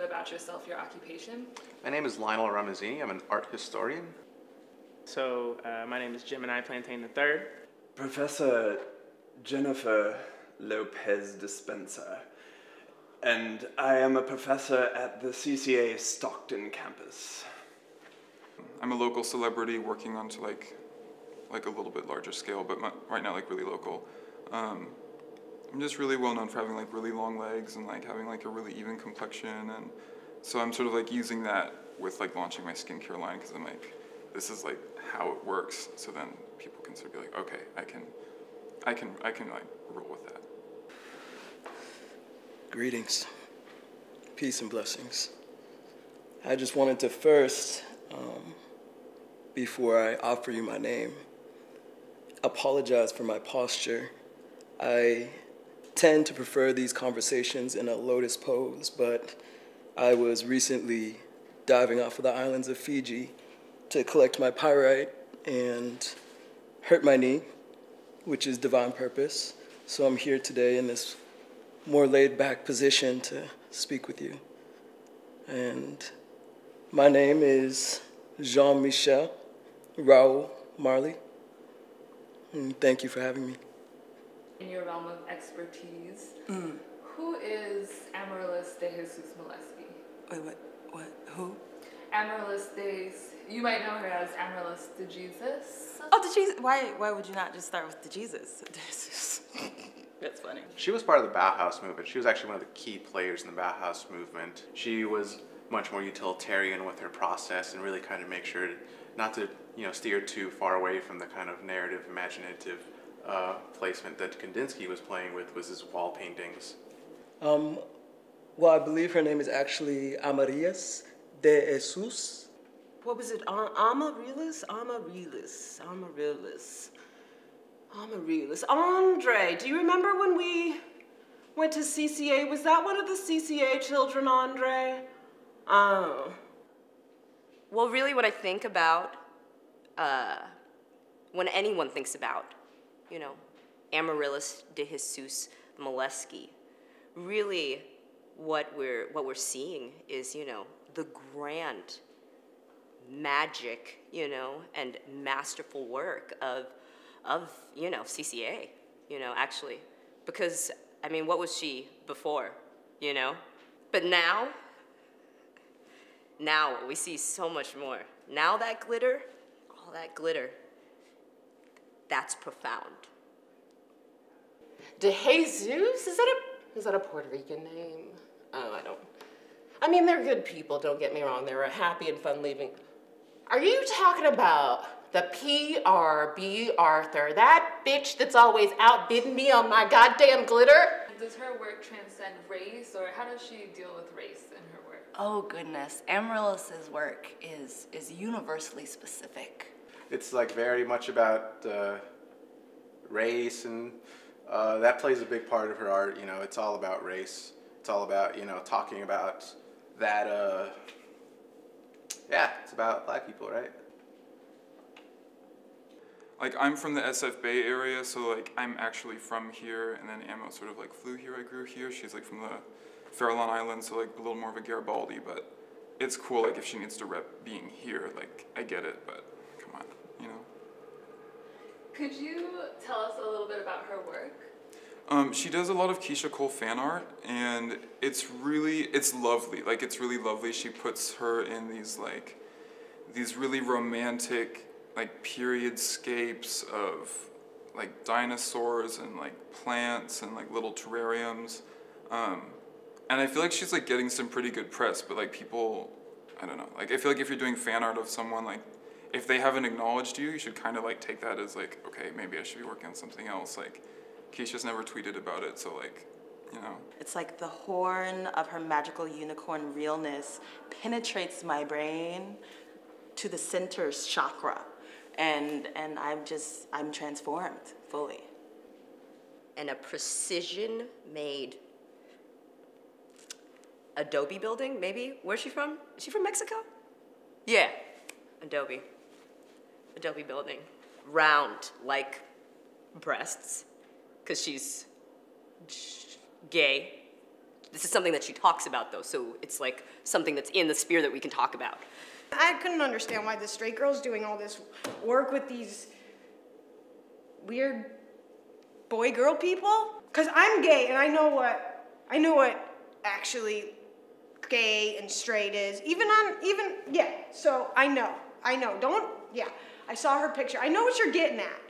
bit about yourself, your occupation? My name is Lionel Ramazzini. I'm an art historian. So, my name is Gemini Plantain III. Professor Jennifer Lopez Dispenza, and I am a professor at the CCA Stockton campus. I'm a local celebrity working on to like a little bit larger scale, but right now like really local. I'm just really well known for having like really long legs and like having like a really even complexion, and so I'm sort of like using that with like launching my skincare line, because I'm like, this is like how it works. So then people can sort of be like, okay, I can like roll with that. Greetings, peace and blessings. I just wanted to first, before I offer you my name, apologize for my posture. I tend to prefer these conversations in a lotus pose, but I was recently diving off of the islands of Fiji to collect my pyrite and hurt my knee, which is divine purpose. So I'm here today in this more laid-back position to speak with you. And my name is Jean-Michel Raoul Marley, and thank you for having me. In your realm of expertise, who is Amaryllis DeJesus Moleski? Wait, what? Who? Amaryllis you might know her as Amaryllis DeJesus. Oh, DeJesus. Why would you not just start with DeJesus? That's funny. She was part of the Bauhaus movement. She was actually one of the key players in the Bauhaus movement. She was much more utilitarian with her process and really kind of make sure not to, steer too far away from the kind of narrative, imaginative placement that Kandinsky was playing with, was his wall paintings. Well, I believe her name is actually Amaryllis DeJesus. What was it? Amaryllis? Andre, do you remember when we went to CCA? Was that one of the CCA children, Andre? Oh. Well, really what I think about, when anyone thinks about, Amaryllis DeJesus Moleski, really what we're seeing is, the grand magic, and masterful work of CCA, actually. Because, what was she before, But now we see so much more. Now that glitter, all that glitter, that's profound. DeJesus? Is that a Puerto Rican name? Oh, I don't. They're good people, don't get me wrong. They're a happy and fun living. Are you talking about the PRB Arthur, that bitch that's always outbidding me on my goddamn glitter? Does her work transcend race, or how does she deal with race in her work? Oh goodness, Amaryllis's work is universally specific. It's like very much about race, and that plays a big part of her art. It's all about race. It's all about, talking about that, it's about black people, right? Like, I'm from the SF Bay area, so like I'm actually from here, and then Amo sort of like flew here, I grew here. She's like from the Farallon Islands, so like a little more of a Garibaldi, but it's cool, like if she needs to rep being here, like I get it, but come on, Could you tell us a little bit about her work? She does a lot of Keisha Cole fan art, and it's lovely. Like, it's really lovely. She puts her in these really romantic, like, period-scapes of, like, dinosaurs and, like, plants and, like, little terrariums. And I feel like she's, like, getting some pretty good press, but, like, people, I don't know. Like, I feel like if you're doing fan art of someone, like, if they haven't acknowledged you, you should kind of, like, take that as, like, okay, maybe I should be working on something else. Like, Keisha's never tweeted about it, so like, It's like the horn of her magical unicorn realness penetrates my brain to the center chakra. And I'm transformed fully. And a precision-made adobe building, maybe? Where's she from? Is she from Mexico? Yeah, adobe building. Round, like breasts. Because she's gay, This is something that she talks about, though, so it's like something that's in the sphere that we can talk about. I couldn't understand why the straight girl's doing all this work with these weird boy-girl people. Because I'm gay, and I know what actually gay and straight is. So I know. I saw her picture. I know what you're getting at.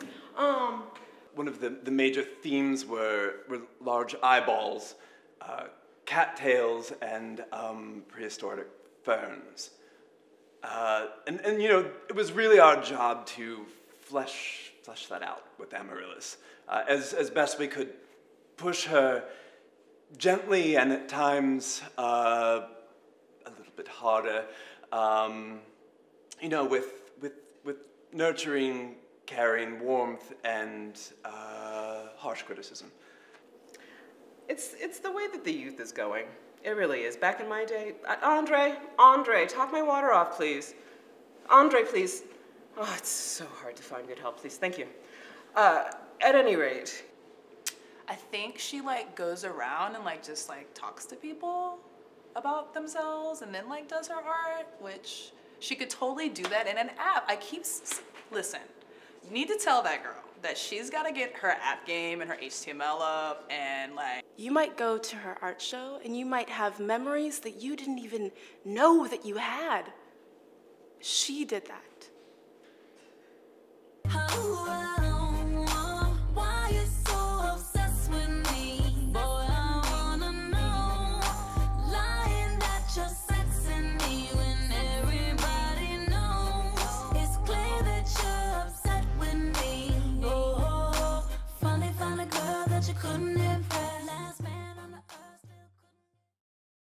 One of the major themes were large eyeballs, cattails, and prehistoric ferns. And you know, it was really our job to flesh that out with Amaryllis, as best we could, push her gently and at times a little bit harder, you know, with nurturing, caring, warmth, and harsh criticism. It's the way that the youth is going. It really is. Back in my day, Andre, top my water off, please. Andre, please. Oh, it's so hard to find good help, please. Thank you. At any rate. I think she like goes around and like just like talks to people about themselves and then like does her art, which she could totally do that in an app. Listen, you need to tell that girl that she's got to get her app game and her HTML up, and like, you might go to her art show and you might have memories that you didn't even know that you had. She did that.